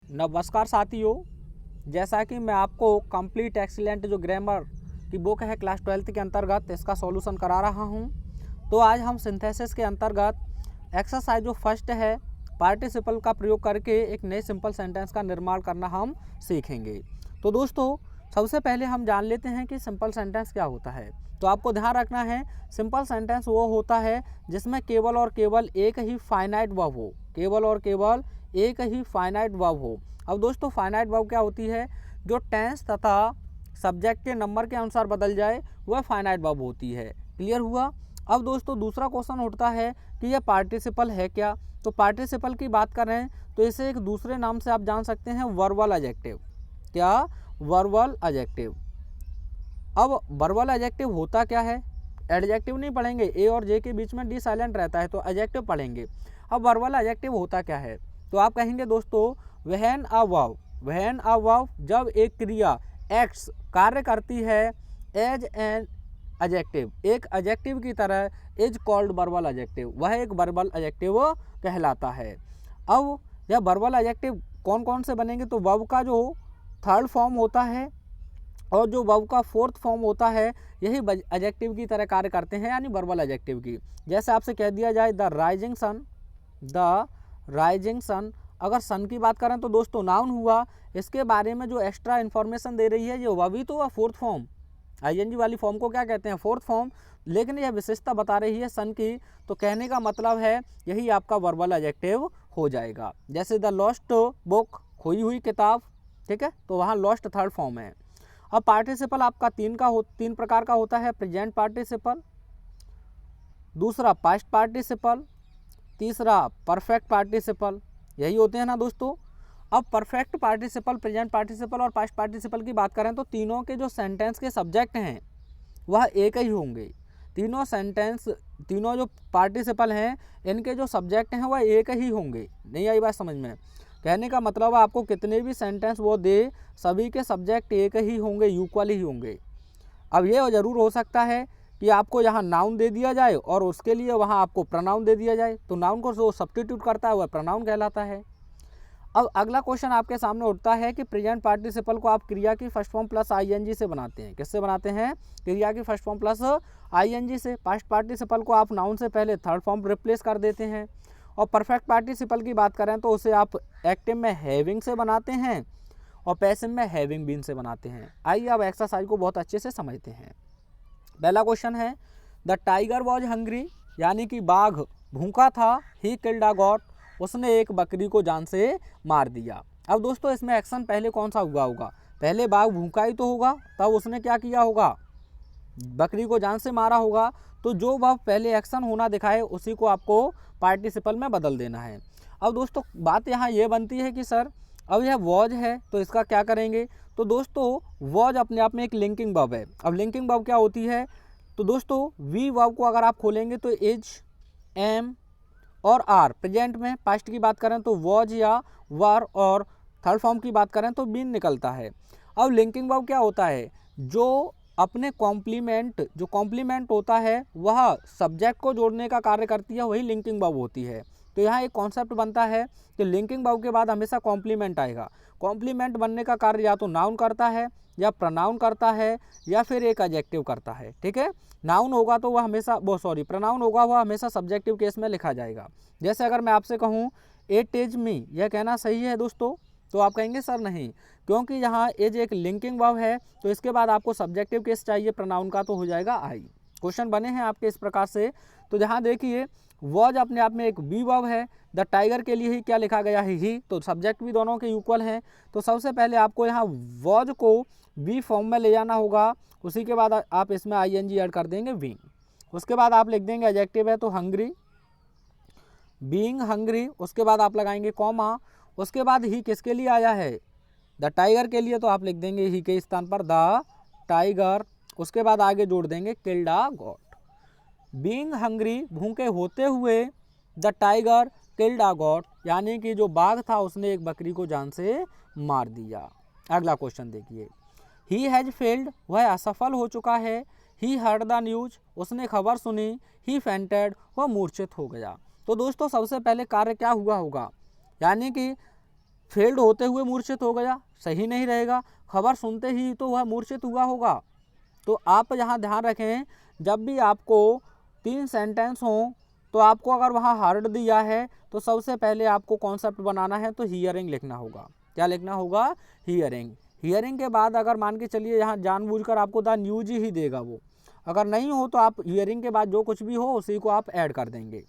नमस्कार साथियों, जैसा कि मैं आपको कंप्लीट एक्सीलेंट जो ग्रामर की बुक है क्लास 12th के अंतर्गत इसका सॉल्यूशन करा रहा हूं। तो आज हम सिंथेसिस के अंतर्गत एक्सरसाइज जो फर्स्ट है पार्टिसिपल का प्रयोग करके एक नए सिंपल सेंटेंस का निर्माण करना हम सीखेंगे। तो दोस्तों, सबसे पहले हम जान लेते हैं कि सिंपल सेंटेंस क्या होता है। तो आपको ध्यान रखना है, सिंपल सेंटेंस वो होता है जिसमें केवल और केवल एक ही फाइनाइट वर्ब हो, केवल और केवल एक ही फाइनाइट वर्ब हो। अब दोस्तों, फाइनाइट वर्ब क्या होती है? जो टेंस तथा सब्जेक्ट के नंबर के अनुसार बदल जाए वह फाइनाइट वर्ब होती है। क्लियर हुआ? अब दोस्तों, दूसरा क्वेश्चन उठता है कि यह पार्टिसिपल है क्या। तो पार्टिसिपल की बात करें तो इसे एक दूसरे नाम से आप जान सकते हैं, वर्बल एडजेक्टिव। क्या? Verbal adjective. अब वर्बल एडजेक्टिव होता क्या है? एडजेक्टिव नहीं पढ़ेंगे, ए और जे के बीच में डी साइलेंट रहता है, तो एडजेक्टिव पढ़ेंगे। अब वर्बल एडजेक्टिव होता क्या है? तो आप कहेंगे दोस्तों, व्हेन अ वर्ब जब एक क्रिया एक्ट्स कार्य करती है एज एन एडजेक्टिव, एक एडजेक्टिव की तरह, इज कॉल्ड वर्बल एडजेक्टिव, वह एक वर्बल एडजेक्टिव कहलाता है। अब यह वर्बल एडजेक्टिव कौन कौन से बनेंगे? तो वर्ब का जो थर्ड फॉर्म होता है और जो वर्ब का फोर्थ फॉर्म होता है, यही एडजेक्टिव की तरह कार्य करते हैं, यानी वर्बल एडजेक्टिव की। जैसे आपसे कह दिया जाए द राइजिंग सन, अगर सन की बात करें तो दोस्तों नाउन हुआ। इसके बारे में जो एक्स्ट्रा इन्फॉर्मेशन दे रही है ये वर्ब ही तो हुआ, फोर्थ फॉर्म। आईएनजी वाली फॉर्म को क्या कहते हैं? Fourth form. लेकिन यह विशेषता बता रही है सन की, तो कहने का मतलब है यही आपका वर्बल एडजेक्टिव हो जाएगा। जैसे द लॉस्ट बुक, खोई हुई किताब, ठीक है, तो वहाँ लॉस्ट थर्ड फॉर्म है। अब पार्टिसिपल आपका तीन प्रकार का होता है, प्रेजेंट पार्टिसिपल, दूसरा पास्ट पार्टिसिपल, तीसरा परफेक्ट पार्टिसिपल। यही होते हैं ना दोस्तों। अब परफेक्ट पार्टिसिपल, प्रेजेंट पार्टिसिपल और पास्ट पार्टिसिपल की बात करें तो तीनों के जो सेंटेंस के सब्जेक्ट हैं वह एक ही होंगे। तीनों जो पार्टिसिपल हैं इनके जो सब्जेक्ट हैं वह एक ही होंगे। नहीं आई बात समझ में? कहने का मतलब है आपको कितने भी सेंटेंस वो दे, सभी के सब्जेक्ट एक ही होंगे, इक्वल ही होंगे। अब ये ज़रूर हो सकता है कि आपको यहाँ नाउन दे दिया जाए और उसके लिए वहाँ आपको प्रोनाउन दे दिया जाए, तो नाउन को जो सब्स्टिट्यूट करता है वह प्रोनाउन कहलाता है। अब अगला क्वेश्चन आपके सामने उठता है कि प्रेजेंट पार्टिसिपल को आप क्रिया की फर्स्ट फॉर्म प्लस आईएनजी से बनाते हैं। किससे बनाते हैं? क्रिया की फर्स्ट फॉर्म प्लस आईएनजी से। पास्ट पार्टिसिपल को आप नाउन से पहले थर्ड फॉर्म रिप्लेस कर देते हैं। और परफेक्ट पार्टिसिपल की बात करें तो उसे आप एक्टिव में हैविंग से बनाते हैं और पैसिव में हैविंग बीन से बनाते हैं। आइए अब एक्सरसाइज को बहुत अच्छे से समझते हैं। पहला क्वेश्चन है, द टाइगर वॉज हंग्री, यानी कि बाघ भूखा था। ही किल्ड अ गॉट, उसने एक बकरी को जान से मार दिया। अब दोस्तों, इसमें एक्शन पहले कौन सा हुआ होगा? पहले बाघ भूखा ही तो होगा, तब उसने क्या किया होगा? बकरी को जान से मारा होगा। तो जो वह पहले एक्शन होना दिखाए उसी को आपको पार्टिसिपल में बदल देना है। अब दोस्तों, बात यहाँ ये बनती है कि सर अब यह वॉज है तो इसका क्या करेंगे? तो दोस्तों, वॉज अपने आप में एक लिंकिंग वर्ब है। अब लिंकिंग वर्ब क्या होती है? तो दोस्तों, वी वर्ब को अगर आप खोलेंगे तो इज, एम और आर। प्रेजेंट में पास्ट की बात करें तो वॉज या वर, और थर्ड फॉर्म की बात करें तो बीन निकलता है। अब लिंकिंग वर्ब क्या होता है? जो अपने जो कॉम्प्लीमेंट होता है वह सब्जेक्ट को जोड़ने का कार्य करती है, वही लिंकिंग वर्ब होती है। तो यहाँ एक कॉन्सेप्ट बनता है कि लिंकिंग वर्ब के बाद हमेशा कॉम्प्लीमेंट आएगा। कॉम्प्लीमेंट बनने का कार्य या तो नाउन करता है, या प्रोनाउन करता है, या फिर एक एडजेक्टिव करता है। ठीक है, नाउन होगा तो वह हमेशा प्रोनाउन होगा वह हमेशा सब्जेक्टिव केस में लिखा जाएगा। जैसे अगर मैं आपसे कहूँ इट इज मी, यह कहना सही है दोस्तों? तो आप कहेंगे सर नहीं, क्योंकि यहाँ एज एक लिंकिंग वर्ब है, तो इसके बाद आपको सब्जेक्टिव केस चाहिए प्रोनाउन का, तो हो जाएगा आई। क्वेश्चन बने हैं आपके इस प्रकार से। तो यहाँ देखिए, वॉज अपने आप में एक बी वर्ब है। द टाइगर के लिए ही क्या लिखा गया है? ही, तो सब्जेक्ट भी दोनों के इक्वल हैं। तो सबसे पहले आपको यहाँ वॉज को बी फॉर्म में ले जाना होगा। उसी के बाद आप इसमें आईएनजी ऐड कर देंगे, बीइंग। उसके बाद आप लिख देंगे एडजेक्टिव है तो हंग्री, बीइंग हंग्री। उसके बाद आप लगाएंगे कॉमा। उसके बाद ही किसके लिए आया है? द टाइगर के लिए, तो आप लिख देंगे ही के स्थान पर द टाइगर। उसके बाद आगे जोड़ देंगे killed a got. Being hungry, भूखे होते हुए, the tiger killed a got, यानी कि जो बाघ था उसने एक बकरी को जान से मार दिया। अगला क्वेश्चन देखिए, ही हैज फेल्ड, वह असफल हो चुका है। ही हर्ड द न्यूज, उसने खबर सुनी। ही फेंटेड, वह मूर्छित हो गया। तो दोस्तों, सबसे पहले कार्य क्या हुआ होगा? यानी कि फेल्ड होते हुए मूर्छित हो गया, सही नहीं रहेगा। खबर सुनते ही तो वह मूर्छित हुआ होगा। तो आप यहाँ ध्यान रखें, जब भी आपको 3 सेंटेंस हों तो आपको अगर वहाँ हार्ड दिया है तो सबसे पहले आपको कॉन्सेप्ट बनाना है, तो हियरिंग लिखना होगा। क्या लिखना होगा? हियरिंग। हियरिंग के बाद अगर मान के चलिए यहाँ जानबूझकर आपको द न्यूज ही देगा वो, अगर नहीं हो तो आप हियरिंग के बाद जो कुछ भी हो उसी को आप ऐड कर देंगे।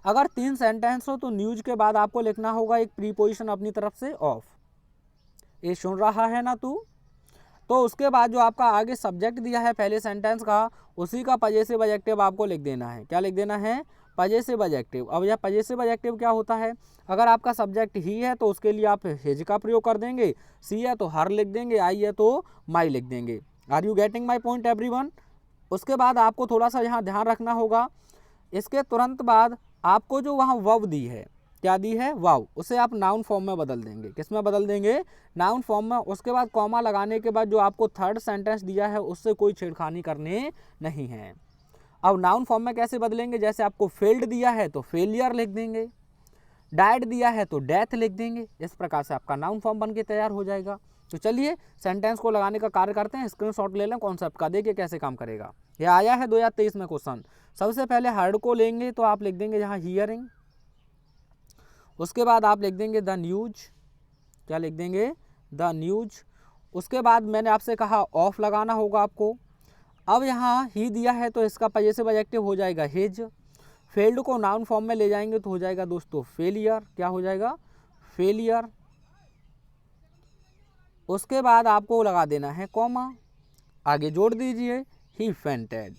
अगर 3 सेंटेंस हो तो न्यूज के बाद आपको लिखना होगा एक प्रीपोजिशन अपनी तरफ से ऑफ, ये सुन रहा है ना तू। तो उसके बाद जो आपका आगे सब्जेक्ट दिया है पहले सेंटेंस का, उसी का पजेसिव एडजेक्टिव आपको लिख देना है। क्या लिख देना है? Possessive adjective. अब यह पजेसिव एडजेक्टिव क्या होता है? अगर आपका सब्जेक्ट ही है तो उसके लिए आप हिज का प्रयोग कर देंगे, सी है तो हर लिख देंगे, आई है तो माई लिख देंगे। Are you getting my point everyone? उसके बाद आपको थोड़ा सा यहाँ ध्यान रखना होगा, इसके तुरंत बाद आपको जो वहाँ वर्ब दी है, क्या दी है? वाव, उसे आप नाउन फॉर्म में बदल देंगे। किस में बदल देंगे? नाउन फॉर्म में। उसके बाद कॉमा लगाने के बाद जो आपको थर्ड सेंटेंस दिया है उससे कोई छेड़खानी करने नहीं है। अब नाउन फॉर्म में कैसे बदलेंगे? जैसे आपको फेल्ड दिया है तो फेलियर लिख देंगे, डाइड दिया है तो डेथ लिख देंगे। इस प्रकार से आपका नाउन फॉर्म बन के तैयार हो जाएगा। तो चलिए सेंटेंस को लगाने का कार्य करते हैं। स्क्रीनशॉट ले लें कॉन्सेप्ट का, देखिए कैसे काम करेगा। यह आया है 2023 में क्वेश्चन। सबसे पहले हर्ड को लेंगे तो आप लिख देंगे यहाँ हियरिंग, उसके बाद आप लिख देंगे द न्यूज। क्या लिख देंगे? The news. उसके बाद मैंने आपसे कहा ऑफ लगाना होगा आपको। अब यहाँ ही दिया है तो इसका पजेसिव एडजेक्टिव हो जाएगा हिज। फेल्ड को नाउन फॉर्म में ले जाएंगे तो हो जाएगा दोस्तों फेलियर। क्या हो जाएगा? फेलियर। उसके बाद आपको लगा देना है कॉमा, आगे जोड़ दीजिए ही फेंटेड।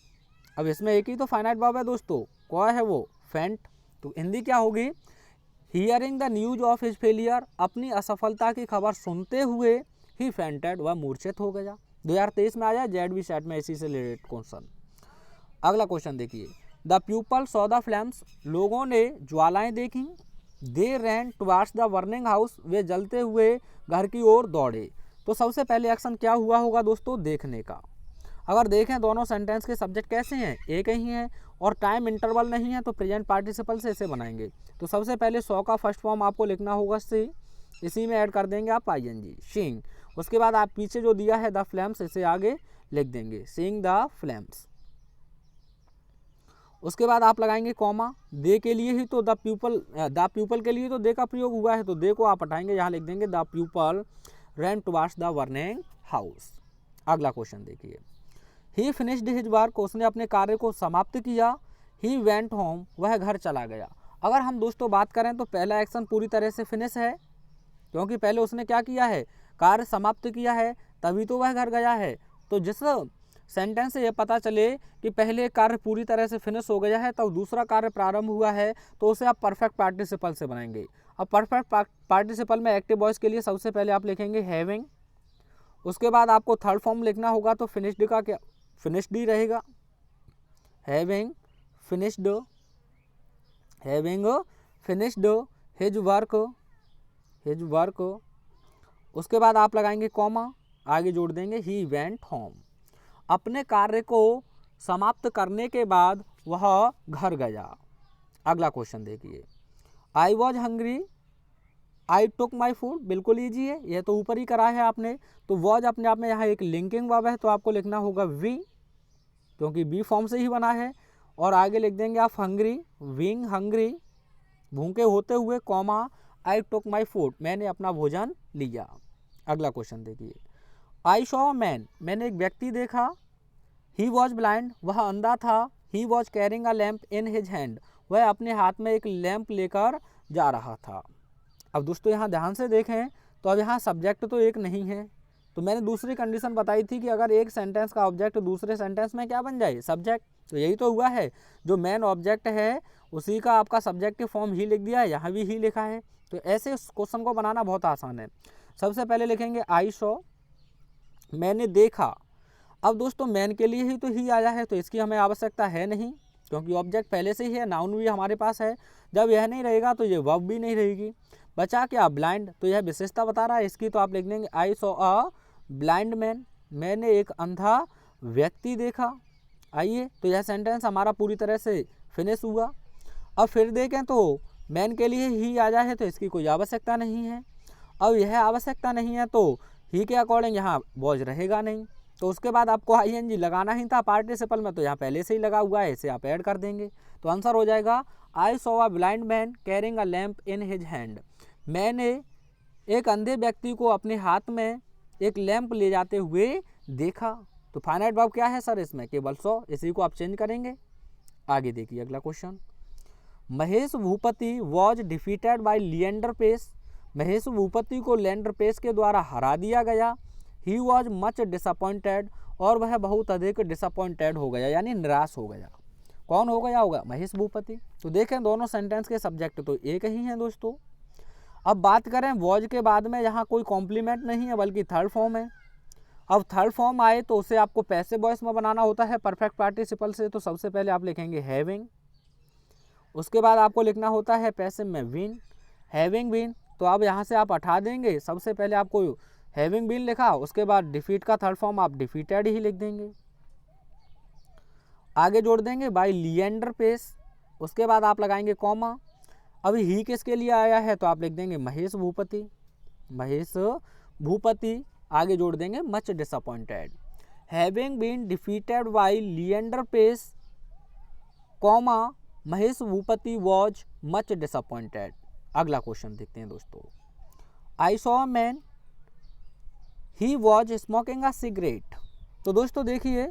अब इसमें एक ही तो फाइनाइट वर्ब है दोस्तों, कौन है वो? फेंट। तो हिंदी क्या होगी? Hearing the news of his failure, अपनी असफलता की खबर सुनते हुए ही फेंटेड, वह मूर्छित हो गया। 2023 में आया जेडबी सेट में इसी से रिलेटेड क्वेश्चन। अगला क्वेश्चन देखिए, the people saw the flames, लोगों ने ज्वालाएं देखी। दे रैन टुवार्ड्स द बर्निंग हाउस, वे जलते हुए घर की ओर दौड़े। तो सबसे पहले एक्शन क्या हुआ होगा दोस्तों? देखने का। अगर देखें दोनों सेंटेंस के सब्जेक्ट कैसे हैं? एक ही हैं और टाइम इंटरवल नहीं है, तो प्रेजेंट पार्टिसिपल से इसे बनाएंगे। तो सबसे पहले सॉ का फर्स्ट फॉर्म आपको लिखना होगा सी, इसी में ऐड कर देंगे आप आईएनजी, सीइंग। उसके बाद आप पीछे जो दिया है द फ्लेम्स, इसे आगे लिख देंगे सीइंग द फ्लेम्स। उसके बाद आप लगाएंगे कॉमा, दे के लिए ही तो द पीपल के लिए तो दे का प्रयोग हुआ है, तो दे को आप हटाएंगे, यहाँ लिख देंगे the people ran towards the burning house. अगला क्वेश्चन देखिए, ही फिनिश्ड हिज वर्क, उसने अपने कार्य को समाप्त किया। ही वेंट होम, वह घर चला गया। अगर हम दोस्तों बात करें तो पहला एक्शन पूरी तरह से फिनिश है, क्योंकि पहले उसने क्या किया है? कार्य समाप्त किया है, तभी तो वह घर गया है। तो जिस सेंटेंस से ये पता चले कि पहले कार्य पूरी तरह से फिनिश हो गया है तब दूसरा कार्य प्रारंभ हुआ है, तो उसे आप परफेक्ट पार्टिसिपल से बनाएंगे। अब परफेक्ट पार्टिसिपल में एक्टिव वॉइस के लिए सबसे पहले आप लिखेंगे हैविंग। उसके बाद आपको थर्ड फॉर्म लिखना होगा, तो फिनिश्ड का क्या? फिनिश्ड ही रहेगा, having finished, having finished his work, his work. उसके बाद आप लगाएंगे कॉमा, आगे जोड़ देंगे ही वेंट होम। अपने कार्य को समाप्त करने के बाद वह घर गया। अगला क्वेश्चन देखिए, I was hungry, I took my food, बिल्कुल ईजी है, यह तो ऊपर ही करा है आपने। तो वॉज अपने आप में यहाँ एक लिंकिंग वर्ब है, तो आपको लिखना होगा वी, क्योंकि बी फॉर्म से ही बना है। और आगे लिख देंगे आप हंग्री, विंग हंग्री, भूखे होते हुए, comma I took my food, मैंने अपना भोजन लिया। अगला क्वेश्चन देखिए, आई शॉ मैन, मैंने एक व्यक्ति देखा। ही वॉज ब्लाइंड, वह अंधा था। He was carrying a lamp in his hand, वह अपने हाथ में एक लैंप लेकर जा रहा था। अब दोस्तों यहाँ ध्यान से देखें तो अब यहाँ सब्जेक्ट तो एक नहीं है, तो मैंने दूसरी कंडीशन बताई थी कि अगर एक सेंटेंस का ऑब्जेक्ट दूसरे सेंटेंस में क्या बन जाए? सब्जेक्ट। तो यही तो हुआ है, जो मेन ऑब्जेक्ट है उसी का आपका सब्जेक्टिव फॉर्म ही लिख दिया है, यहाँ भी ही लिखा है। तो ऐसे क्वेश्चन को बनाना बहुत आसान है। सबसे पहले लिखेंगे आई शॉ, मैंने देखा। अब दोस्तों मैन के लिए ही तो ही आया है, तो इसकी हमें आवश्यकता है नहीं, क्योंकि ऑब्जेक्ट पहले से ही है, नाउन भी हमारे पास है। जब यह नहीं रहेगा तो ये वर्ब भी नहीं रहेगी। बचा क्या? ब्लाइंड, तो यह विशेषता बता रहा है इसकी, तो आप लिख देंगे आई सॉ अ ब्लाइंड मैन, मैंने एक अंधा व्यक्ति देखा। आइए, तो यह सेंटेंस हमारा पूरी तरह से फिनिश हुआ। अब फिर देखें तो मैन के लिए ही आया है, तो इसकी कोई आवश्यकता नहीं है। अब यह आवश्यकता नहीं है तो ही के अकॉर्डिंग यहाँ वॉज रहेगा नहीं। तो उसके बाद आपको आईएनजी लगाना ही था पार्टिसिपल में, तो यहाँ पहले से ही लगा हुआ है, इसे आप ऐड कर देंगे। तो आंसर हो जाएगा आई saw a blind man carrying a lamp in his hand. मैंने एक अंधे व्यक्ति को अपने हाथ में एक लैंप ले जाते हुए देखा। तो फाइनाइट वर्ब क्या है सर इसमें? केवल सॉ। इसी को आप चेंज करेंगे। आगे देखिए अगला question. Mahesh Bhupathi was defeated by Leander Paes. Mahesh Bhupathi को लिएंडर पेस के द्वारा हरा दिया गया। ही वॉज मच डिसअपॉइंटेड, और वह बहुत अधिक डिसअपॉइंटेड हो गया, यानी निराश हो गया। कौन हो गया होगा? महेश भूपति। तो देखें दोनों सेंटेंस के सब्जेक्ट तो एक ही हैं दोस्तों। अब बात करें वॉज के बाद में, यहाँ कोई कॉम्प्लीमेंट नहीं है बल्कि थर्ड फॉर्म है। अब थर्ड फॉर्म आए तो उसे आपको पैसिव वॉइस में बनाना होता है परफेक्ट पार्टिसिपल से। तो सबसे पहले आप लिखेंगे हैविंग, उसके बाद आपको लिखना होता है पैसिव में बीन, हैविंग बीन। तो अब यहाँ से आप हटा देंगे, सबसे पहले आपको हैविंग बीन लिखा, उसके बाद डिफीट का थर्ड फॉर्म आप डिफीटेड ही लिख देंगे। आगे जोड़ देंगे बाय लिएंडर पेस, उसके बाद आप लगाएंगे कॉमा। अभी ही किसके लिए आया है? तो आप लिख देंगे महेश भूपति, महेश भूपति। आगे जोड़ देंगे much disappointed, having been defeated by Leander Paes, comma Mahesh Bhupathi was much disappointed. अगला क्वेश्चन देखते हैं दोस्तों। I saw a man he was smoking a cigarette. तो दोस्तों देखिए,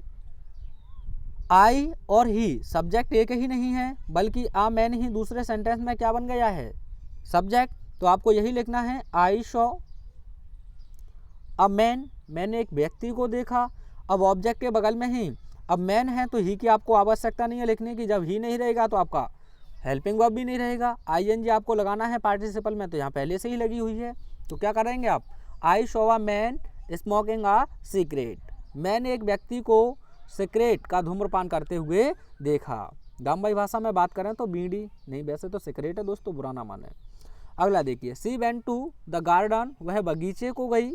आई और ही सब्जेक्ट एक ही नहीं है, बल्कि आ मैन ही दूसरे सेंटेंस में क्या बन गया है? सब्जेक्ट। तो आपको यही लिखना है आई सॉ अ मैन, मैंने एक व्यक्ति को देखा। अब ऑब्जेक्ट के बगल में ही अब मैन है, तो ही की आपको आवश्यकता नहीं है लिखने की। जब ही नहीं रहेगा तो आपका हेल्पिंग वर्ब भी नहीं रहेगा। आईएनजी आपको लगाना है पार्टिसिपल में, तो यहाँ पहले से ही लगी हुई है। तो क्या करेंगे आप? आई saw a man smoking a cigarette. मैंने एक व्यक्ति को सिगरेट का धूम्रपान करते हुए देखा। गांव भाषा में बात करें तो बीड़ी नहीं, वैसे तो सिगरेट है दोस्तों, बुरा ना माने। अगला देखिए, she went to the garden, वह बगीचे को गई।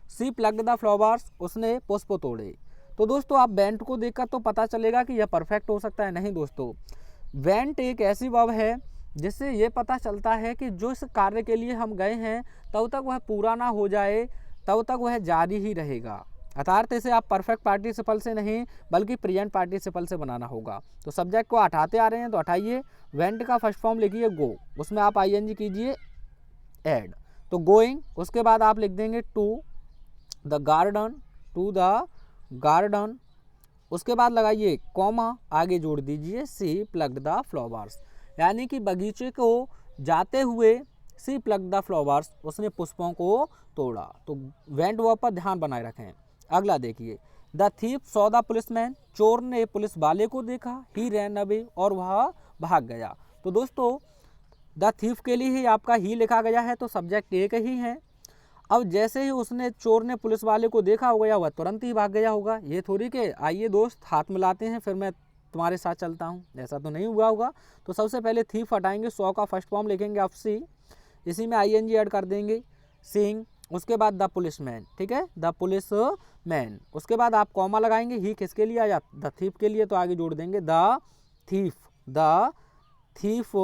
सी प्लग्ड द फ्लावर्स, उसने पुष्प तोड़े। तो दोस्तों आप वेंट को देखकर तो पता चलेगा कि यह परफेक्ट हो सकता है, नहीं दोस्तों। वेंट एक ऐसी वर्ब है जिससे ये पता चलता है कि जो इस कार्य के लिए हम गए हैं तब तक वह पूरा ना हो जाए, तब तक वह जारी ही रहेगा। अर्थात इसे आप परफेक्ट पार्टिसिपल से नहीं बल्कि प्रेजेंट पार्टिसिपल से बनाना होगा। तो सब्जेक्ट को हटाते आ रहे हैं तो हटाइए, वेंट का फर्स्ट फॉर्म लिखिए गो, उसमें आप आईएनजी कीजिए ऐड। तो गोइंग, उसके बाद आप लिख देंगे to the garden, to the garden. उसके बाद लगाइए कॉमा, आगे जोड़ दीजिए सी प्लग्ड द फ्लावर्स, यानी कि बगीचे को जाते हुए सी प्लग्ड द फ्लावर्स, उसने पुष्पों को तोड़ा। तो वेंट वर्ब पर ध्यान बनाए रखें। अगला देखिए, the thief saw the policeman, चोर ने पुलिस वाले को देखा। ही रैन अवे, और वह भाग गया। तो दोस्तों द थीफ के लिए ही आपका ही लिखा गया है, तो सब्जेक्ट एक ही है। अब जैसे ही उसने चोर ने पुलिस वाले को देखा होगा या वह तुरंत ही भाग गया होगा। ये थोड़ी कि आइए दोस्त हाथ मिलाते हैं फिर मैं तुम्हारे साथ चलता हूँ, ऐसा तो नहीं हुआ होगा। तो सबसे पहले थीफ हटाएंगे, सॉ का फर्स्ट फॉर्म लिखेंगे आप सी, इसी में आईएनजी ऐड कर देंगे सीइंग। उसके बाद द पुलिसमैन, ठीक है, द पुलिस मैन। उसके बाद आप कॉमा लगाएंगे, ही किसके लिए आया? द थीफ के लिए, तो आगे जोड़ देंगे the thief, the thief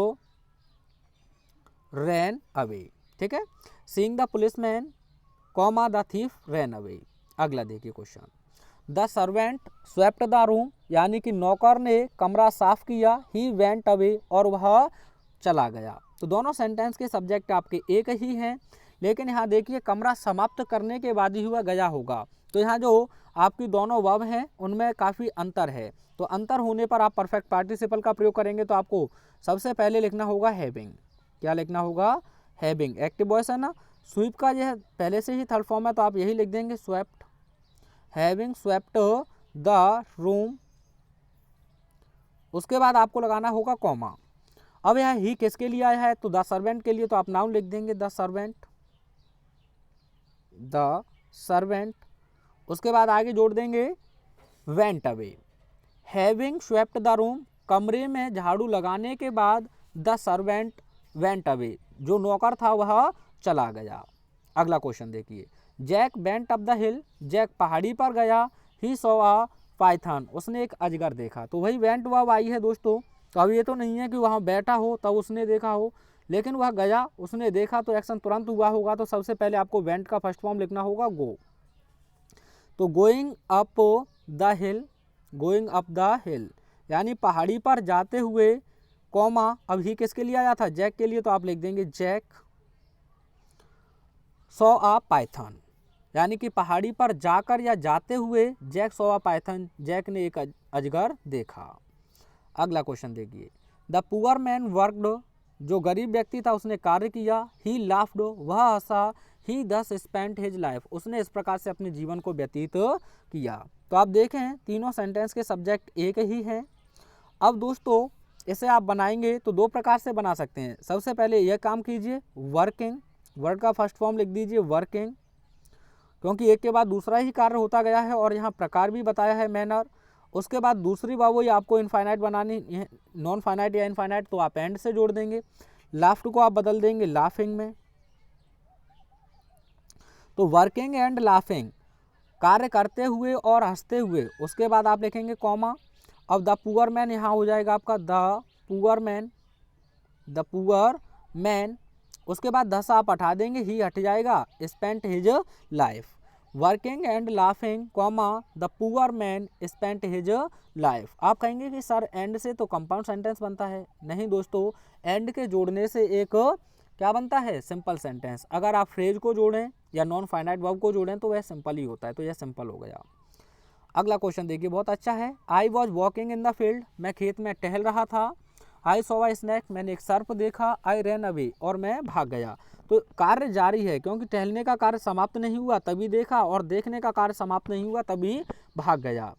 ran away, ठीक है। Seeing the policeman comma the thief ran away. अगला देखिए question, the servant swept the room, यानी कि नौकर ने कमरा साफ किया। ही वेंट अवे, और वह चला गया। तो दोनों सेंटेंस के सब्जेक्ट आपके एक ही हैं, लेकिन यहाँ देखिए कमरा समाप्त करने के बाद ही हुआ गया होगा। तो यहाँ जो आपकी दोनों वर्ब हैं उनमें काफ़ी अंतर है। तो अंतर होने पर आप परफेक्ट पार्टिसिपल का प्रयोग करेंगे। तो आपको सबसे पहले लिखना होगा हैविंग। क्या लिखना होगा? हैविंग। एक्टिव वॉइस है ना, स्वीप का यह पहले से ही थर्ड फॉर्म है, तो आप यही लिख देंगे swept, having swept the room. उसके बाद आपको लगाना होगा कॉमा। अब यह ही किसके लिए आया है? तो द सर्वेंट के लिए, तो आप नाउन लिख देंगे द सर्वेंट, द सर्वेंट। उसके बाद आगे जोड़ देंगे went away. Having swept the room, कमरे में झाड़ू लगाने के बाद द सर्वेंट वेंट अवे, जो नौकर था वह चला गया। अगला क्वेश्चन देखिए, Jack went up the hill, Jack पहाड़ी पर गया। ही सॉ अ पाइथन, उसने एक अजगर देखा। तो वही वेंट वर्ब आई है दोस्तों। तो अब ये तो नहीं है कि वहाँ बैठा हो तब उसने देखा हो, लेकिन वह गया, उसने देखा, तो एक्शन तुरंत हुआ होगा, तो सबसे पहले आपको वेंट का फर्स्ट फॉर्म लिखना होगा गो। तो going up the hill, going up the हिल यानी पहाड़ी पर जाते हुए, कॉमा अब ही किसके लिए आया था, जैक के लिए, तो आप लिख देंगे जैक सॉ अ पाइथन, यानी कि पहाड़ी पर जाकर या जाते हुए Jack saw a python, Jack ने एक अजगर देखा। अगला क्वेश्चन देखिए, द पुअर मैन वर्कड, जो गरीब व्यक्ति था उसने कार्य किया, ही लाफ्ड, वह हंसा, ही दस स्पेंट हिज लाइफ, उसने इस प्रकार से अपने जीवन को व्यतीत किया। तो आप देखें तीनों सेंटेंस के सब्जेक्ट एक ही हैं। अब दोस्तों इसे आप बनाएंगे तो दो प्रकार से बना सकते हैं। सबसे पहले यह काम कीजिए, वर्किंग, वर्ड का फर्स्ट फॉर्म लिख दीजिए वर्किंग, क्योंकि एक के बाद दूसरा ही कार्य होता गया है और यहाँ प्रकार भी बताया है मैनर। उसके बाद दूसरी बात वही आपको इनफाइनाइट बनानी है, नॉन फाइनाइट या इनफाइनाइट, तो आप एंड से जोड़ देंगे। लाफ्ट को आप बदल देंगे लाफिंग में। तो वर्किंग एंड लाफिंग, कार्य करते हुए और हंसते हुए। उसके बाद आप लिखेंगे कॉमा। अब द पुअर मैन यहाँ हो जाएगा आपका the poor man, the poor man. उसके बाद दस आप हटा देंगे, ही हट जाएगा, spent his life. Working and laughing comma the poor man spent his life. आप कहेंगे कि सर एंड से तो कंपाउंड सेंटेंस बनता है। नहीं दोस्तों, एंड के जोड़ने से एक क्या बनता है, सिंपल सेंटेंस। अगर आप फ्रेज को जोड़ें या नॉन फाइनाइट वर्ब को जोड़ें तो वह सिंपल ही होता है, तो यह सिंपल हो गया। अगला क्वेश्चन देखिए, बहुत अच्छा है। I was walking in the field, मैं खेत में टहल रहा था। आई सॉ अ स्नैक, मैंने एक सर्प देखा। आई रैन अवे, और मैं भाग गया। तो कार्य जारी है, क्योंकि टहलने का कार्य समाप्त नहीं हुआ तभी देखा, और देखने का कार्य समाप्त नहीं हुआ तभी भाग गया।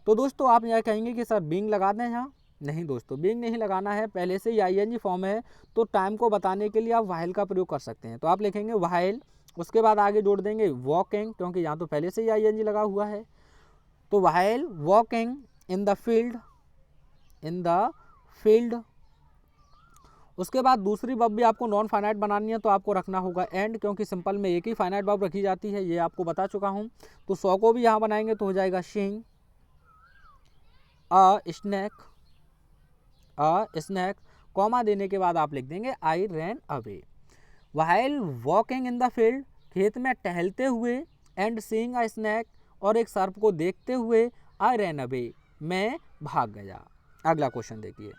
तो दोस्तों आप यह कहेंगे कि सर बीइंग लगा दें यहाँ। नहीं दोस्तों, बीइंग नहीं लगाना है, पहले से ही आईएनजी फॉर्म है, तो टाइम को बताने के लिए आप व्हाइल का प्रयोग कर सकते हैं। तो आप लिखेंगे व्हाइल, उसके बाद आगे जोड़ देंगे वॉकिंग, क्योंकि यहाँ तो पहले से ही आईएनजी लगा हुआ है। तो while walking in the field, in the field. उसके बाद दूसरी वर्ब भी आपको नॉन फाइनाइट बनानी है, तो आपको रखना होगा एंड, क्योंकि सिंपल में एक ही फाइनाइट वर्ब रखी जाती है, ये आपको बता चुका हूँ। तो सौ को भी यहाँ बनाएंगे तो हो जाएगा seeing a snack, a snack. Comma देने के बाद आप लिख देंगे I ran away. While walking in the field, खेत में टहलते हुए, एंड सीइंग अ स्नैक, और एक सर्प को देखते हुए, आई रैन अवे, मैं भाग गया। अगला क्वेश्चन देखिए,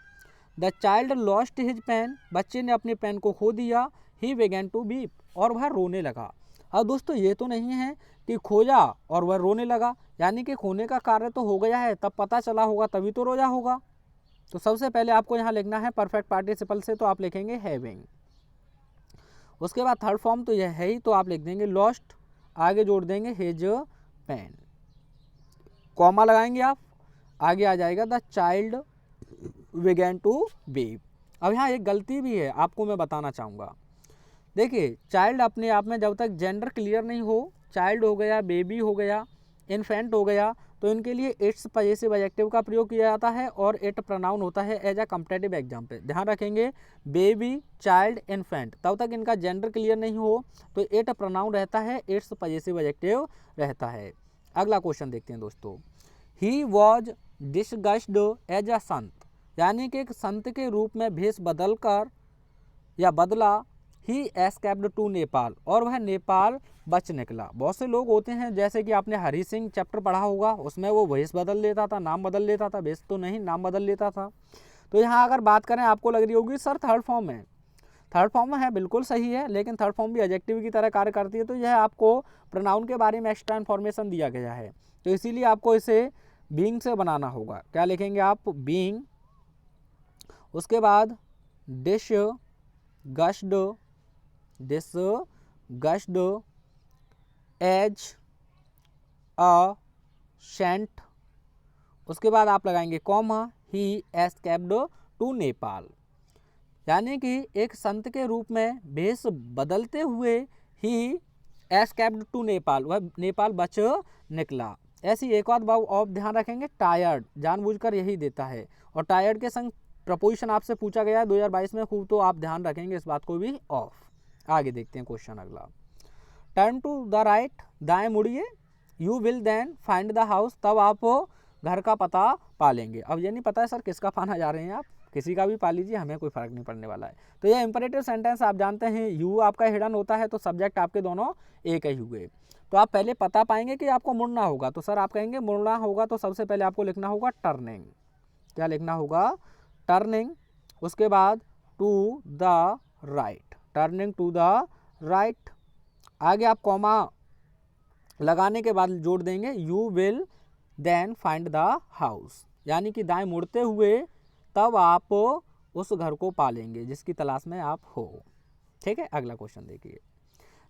the child lost his pen, बच्चे ने अपने पेन को खो दिया। ही बिगैन टू वीप, और वह रोने लगा। अब दोस्तों ये तो नहीं है कि खोया और वह रोने लगा, यानी कि खोने का कार्य तो हो गया है, तब पता चला होगा तभी तो रोया होगा। तो सबसे पहले आपको यहाँ लिखना है परफेक्ट पार्टिसिपल से, तो आप लिखेंगे हैविंग। उसके बाद थर्ड फॉर्म तो यह है ही, तो आप लिख देंगे लॉस्ट, आगे जोड़ देंगे हिज पेन, कॉमा लगाएंगे आप, आगे आ जाएगा the child began to weep. अब यहाँ एक गलती भी है, आपको मैं बताना चाहूँगा। देखिए चाइल्ड अपने आप में जब तक जेंडर क्लियर नहीं हो, चाइल्ड हो गया, बेबी हो गया, इन्फेंट हो गया, तो इनके लिए इट्स पजेसिव एडजेक्टिव का प्रयोग किया जाता है, और इट प्रोनाउन होता है एज अ कंपैरेटिव एग्जाम्पल। ध्यान रखेंगे, बेबी, चाइल्ड, इन्फेंट, तब तक इनका जेंडर क्लियर नहीं हो तो इट प्रोनाउन रहता है, इट्स पजेसिव एडजेक्टिव रहता है। अगला क्वेश्चन देखते हैं दोस्तों, ही वॉज डिसगस्ड एज अ संत, यानी कि एक संत के रूप में भेष बदल कर या बदला। ही एस्केप्ड टू नेपाल, और वह नेपाल बच निकला। बहुत से लोग होते हैं, जैसे कि आपने हरी सिंह चैप्टर पढ़ा होगा, उसमें वो भेष बदल लेता था, नाम बदल लेता था, भेष तो नहीं नाम बदल लेता था। तो यहाँ अगर बात करें, आपको लग रही होगी सर थर्ड फॉर्म है, थर्ड फॉर्म में है, बिल्कुल सही है, लेकिन थर्ड फॉर्म भी एडजेक्टिव की तरह कार्य करती है। तो यह आपको प्रोनाउन के बारे में एक्स्ट्रा इन्फॉर्मेशन दिया गया है, तो इसीलिए आपको इसे बीइंग से बनाना होगा। क्या लिखेंगे आप, बीइंग। उसके बाद डिसगस्ड, डिसगस्ड एज अ सेंट। उसके बाद आप लगाएंगे comma, he escaped to Nepal, यानी कि एक संत के रूप में भेष बदलते हुए ही एस्केप्ड टू नेपाल, वह नेपाल बच निकला। ऐसी एक और बात और ध्यान रखेंगे, टायर्ड जानबूझकर यही देता है, और टायर्ड के संग प्रपोजिशन आपसे पूछा गया है 2022 में खूब, तो आप ध्यान रखेंगे इस बात को भी ऑफ। आगे देखते हैं क्वेश्चन अगला, टर्न टू द राइट, दाएं मुड़िए। You will then find the house, तब आप घर का पता पा लेंगे। अब ये नहीं पता है सर किसका पाना जा रहे हैं आप, किसी का भी पा लीजिए, हमें कोई फर्क नहीं पड़ने वाला है। तो ये इंपरेटिव सेंटेंस आप जानते हैं, यू आपका हिडन होता है तो सब्जेक्ट आपके दोनों एक ही हुए। तो आप पहले पता पाएंगे कि आपको मुड़ना होगा, तो सर आप कहेंगे मुड़ना होगा तो सबसे पहले आपको लिखना होगा टर्निंग। क्या लिखना होगा? टर्निंग। उसके बाद to the right, turning to the right. आगे आप कॉमा लगाने के बाद जोड़ देंगे you will then find the house, यानी कि दाएं मुड़ते हुए तब आप उस घर को पालेंगे जिसकी तलाश में आप हो। ठीक है, अगला क्वेश्चन देखिए।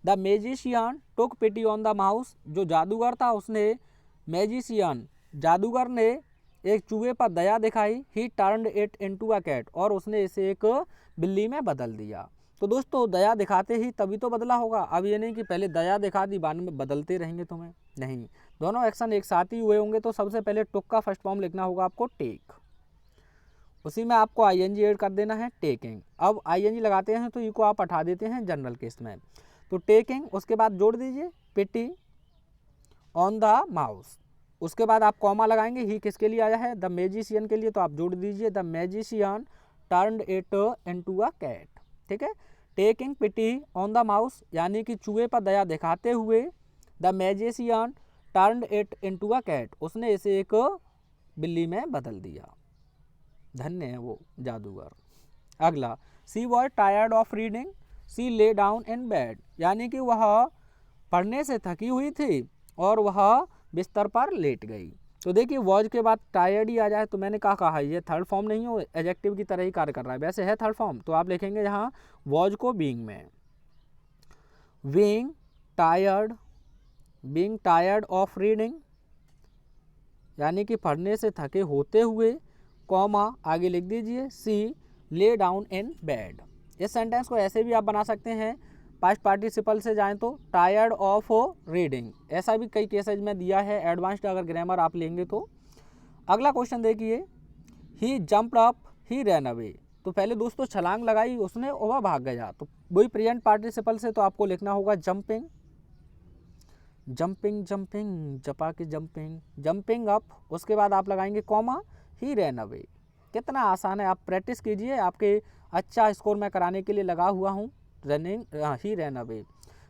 The magician took pity on the mouse, जो जादूगर था उसने, मैजिशियन जादूगर ने एक चूहे पर दया दिखाई। He turned it into a cat, और उसने इसे एक बिल्ली में बदल दिया। तो दोस्तों दया दिखाते ही तभी तो बदला होगा, अब ये नहीं कि पहले दया दिखा दी बाद में बदलते रहेंगे तुम्हें, नहीं, दोनों एक्शन एक साथ ही हुए होंगे। तो सबसे पहले टुक का फर्स्ट फॉर्म लिखना होगा आपको टेक, उसी में आपको आईएनजी ऐड कर देना है, टेकिंग। अब आईएनजी लगाते हैं तो ई को आप हटा देते हैं जनरल केस में, तो टेकिंग, उसके बाद जोड़ दीजिए पिटी ऑन द माउस, उसके बाद आप कॉमा लगाएंगे। ही किसके लिए आया है? द मैजिशियन के लिए, तो आप जोड़ दीजिए the magician turned it into a cat. ठीक है, taking pity on the mouse, यानी कि चूहे पर दया दिखाते हुए the magician turned it into a cat, उसने इसे एक बिल्ली में बदल दिया। धन्य है वो जादूगर। अगला, she was tired of reading, she lay down in bed, यानी कि वह पढ़ने से थकी हुई थी और वह बिस्तर पर लेट गई। तो देखिए वॉज के बाद टायर्ड ही आ जाए तो मैंने कहा ये थर्ड फॉर्म नहीं हो, एडजेक्टिव की तरह ही कार्य कर रहा है, वैसे है थर्ड फॉर्म, तो आप लिखेंगे यहाँ वॉज को बीइंग में। बीइंग टायर्ड ऑफ रीडिंग, यानी कि पढ़ने से थके होते हुए, कॉमा आगे लिख दीजिए सी ले डाउन इन बेड। इस सेंटेंस को ऐसे भी आप बना सकते हैं, पास्ट पार्टिसिपल से जाएं तो टायर्ड ऑफ रीडिंग, ऐसा भी कई केसेज में दिया है, एडवांस्ड अगर ग्रामर आप लेंगे तो। अगला क्वेश्चन देखिए, ही जंप्ड अप ही रैन अवे, तो पहले दोस्तों छलांग लगाई उसने और वह भाग गया, तो वही प्रेजेंट पार्टिसिपल से तो आपको लिखना होगा जंपिंग, जंपिंग जंपिंग जपा के जंपिंग, जंपिंग अप, उसके बाद आप लगाएंगे कॉमा ही रैन अवे। कितना आसान है, आप प्रैक्टिस कीजिए, आपके अच्छा स्कोर मैं कराने के लिए लगा हुआ हूँ। रनिंग ही रैन अवे,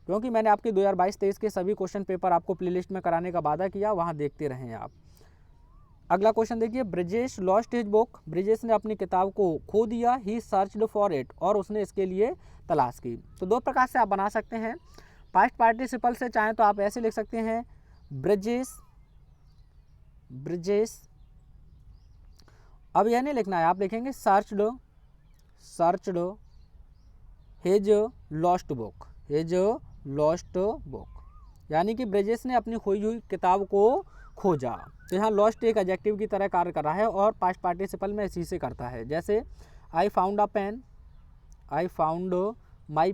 क्योंकि मैंने आपके 2022-23 के सभी क्वेश्चन पेपर आपको प्लेलिस्ट में कराने का वादा किया, वहाँ देखते रहें आप। अगला क्वेश्चन देखिए, Brijesh lost his book, Brijesh ने अपनी किताब को खो दिया। ही सर्च्ड फॉर इट, और उसने इसके लिए तलाश की। तो दो प्रकार से आप बना सकते हैं, पास्ट पार्टिसिपल से चाहें तो आप ऐसे लिख सकते हैं ब्रिजेश, अब यह नहीं लिखना है, आप लिखेंगे सर्च्ड हिज लॉस्ट बुक, यानी कि ब्रिजेश ने अपनी खोई हुई किताब को खोजा। तो यहाँ लॉस्ट एक एडजेक्टिव की तरह कार्य कर रहा है और पास्ट पार्टिसिपल में इसी से करता है। जैसे I found a pen, I found my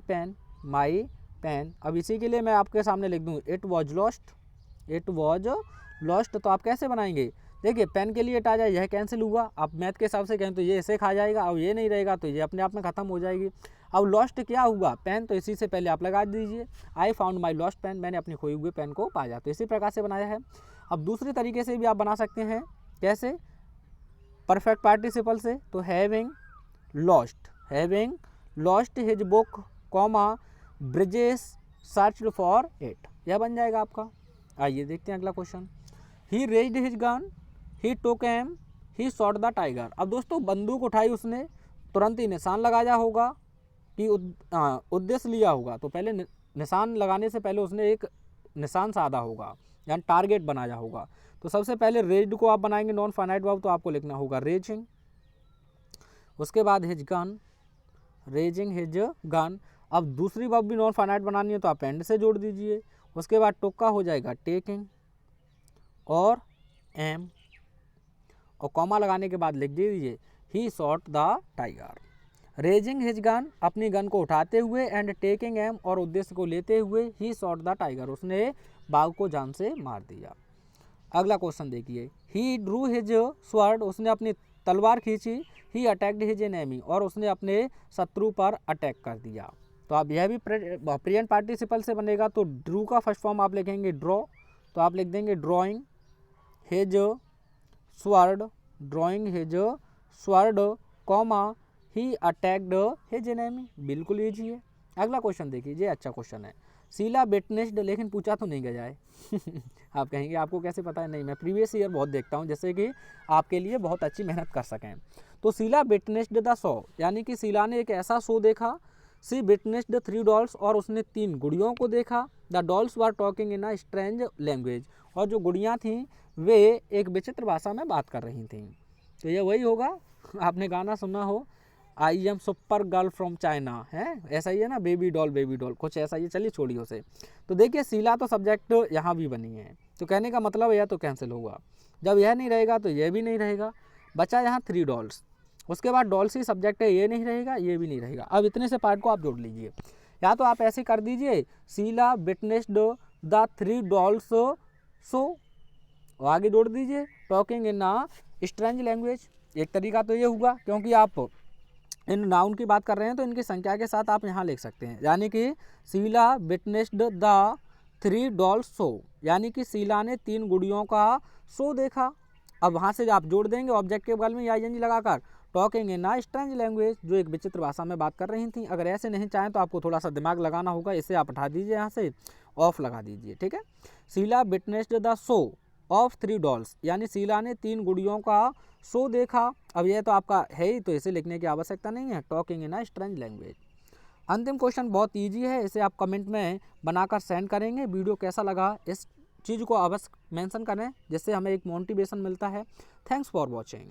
pen, अब इसी के लिए मैं आपके सामने लिख दूँ इट वॉज लॉस्ट, तो आप कैसे बनाएंगे? देखिए पेन के लिए इट आ जाए, यह कैंसिल हुआ, आप मैथ के हिसाब से कहें तो ये इसे खा जाएगा, अब ये नहीं रहेगा तो ये अपने आप में ख़त्म हो जाएगी। अब लॉस्ट क्या हुआ? पेन, तो इसी से पहले आप लगा दीजिए I found my lost pen, मैंने अपनी खोई हुई पेन को पाया, तो इसी प्रकार से बनाया है। अब दूसरी तरीके से भी आप बना सकते हैं, कैसे? परफेक्ट पार्टिसिपल से, तो having lost his book, comma Brijesh searched for it, यह बन जाएगा आपका। आइए देखते हैं अगला question, he raised his gun, he took aim, he shot the tiger. अब दोस्तों बंदूक उठाई उसने, तुरंत ही निशान लगाया होगा कि उद्देश्य लिया होगा, तो पहले निशान लगाने से पहले उसने एक निशान साधा होगा, यानी टारगेट बनाया होगा। तो सबसे पहले रेज्ड को आप बनाएंगे नॉन फाइनाइट वर्ब, तो आपको लिखना होगा रेजिंग, उसके बाद his gun, raising his gun. अब दूसरी वर्ब भी नॉन फाइनाइट बनानी है तो आप एंड से जोड़ दीजिए, उसके बाद टुक्का हो जाएगा टेकिंग और एम, और कॉमा लगाने के बाद लिख दीजिए he shot the tiger. Raising his gun, अपनी गन को उठाते हुए, एंड टेकिंग एम, और उद्देश्य को लेते हुए, ही शॉट द टाइगर, उसने बाघ को जान से मार दिया। अगला क्वेश्चन देखिए, ही ड्रू हिज स्वर्ड, उसने अपनी तलवार खींची। ही अटैक्ड हिज एनिमी, और उसने अपने शत्रु पर अटैक कर दिया। तो आप यह भी प्रेजेंट पार्टिसिपल से बनेगा, तो ड्रू का फर्स्ट फॉर्म आप लिखेंगे ड्रॉ, तो आप लिख देंगे ड्रॉइंग हिज स्वर्ड, कॉमा ही अटैक्ड हिज एनिमी, बिल्कुल ईजी है। अगला क्वेश्चन देखिए, ये अच्छा क्वेश्चन है। शीला विटनेस्ड, लेकिन पूछा तो नहीं गया है आप कहेंगे आपको कैसे पता है? नहीं, मैं प्रीवियस ईयर बहुत देखता हूँ, जैसे कि आपके लिए बहुत अच्छी मेहनत कर सकें। तो शीला विटनेस्ड द शो, यानी कि शीला ने एक ऐसा शो देखा। शी विटनेस्ड 3 डॉल्स, और उसने 3 गुड़ियों को देखा। The dolls were talking in a strange language, और जो गुड़ियाँ थीं वे एक विचित्र भाषा में बात कर रही थीं। तो ये वही होगा, आपने गाना सुना हो, I am super girl from China, है ऐसा ही है ना, बेबी डॉल कुछ ऐसा ही। चलिए छोड़िए उसे। तो देखिए शीला तो सब्जेक्ट यहाँ भी बनी है, तो कहने का मतलब यह तो कैंसिल होगा। जब यह नहीं रहेगा तो यह भी नहीं रहेगा, बचा यहाँ 3 डॉल्स। उसके बाद डॉल्स ही सब्जेक्ट है, ये नहीं रहेगा, ये भी नहीं रहेगा। अब इतने से पार्ट को आप जोड़ लीजिए, या तो आप ऐसे कर दीजिए, शीला विटनेस्ड द 3 डॉल्स सो, आगे जोड़ दीजिए talking in a strange language. एक तरीका तो ये हुआ, क्योंकि आप इन नाउन की बात कर रहे हैं तो इनकी संख्या के साथ आप यहाँ लिख सकते हैं, यानी कि Sheela witnessed the 3 dolls show, यानी कि शीला ने 3 गुड़ियों का शो देखा। अब वहाँ से आप जोड़ देंगे ऑब्जेक्ट के बगल में आईएनजी लगाकर, talking in a strange language, जो एक विचित्र भाषा में बात कर रही थी। अगर ऐसे नहीं चाहें तो आपको थोड़ा सा दिमाग लगाना होगा, इसे आप हटा दीजिए, यहाँ से ऑफ लगा दीजिए, ठीक है। Sheela witnessed the show of 3 dolls, यानी शीला ने 3 गुड़ियों का शो देखा। अब यह तो आपका है ही, तो इसे लिखने की आवश्यकता नहीं है, talking in a strange language. अंतिम क्वेश्चन बहुत इजी है, इसे आप कमेंट में बनाकर सेंड करेंगे। वीडियो कैसा लगा इस चीज़ को अवश्य मेंशन करें, जिससे हमें एक मोटिवेशन मिलता है। Thanks for watching.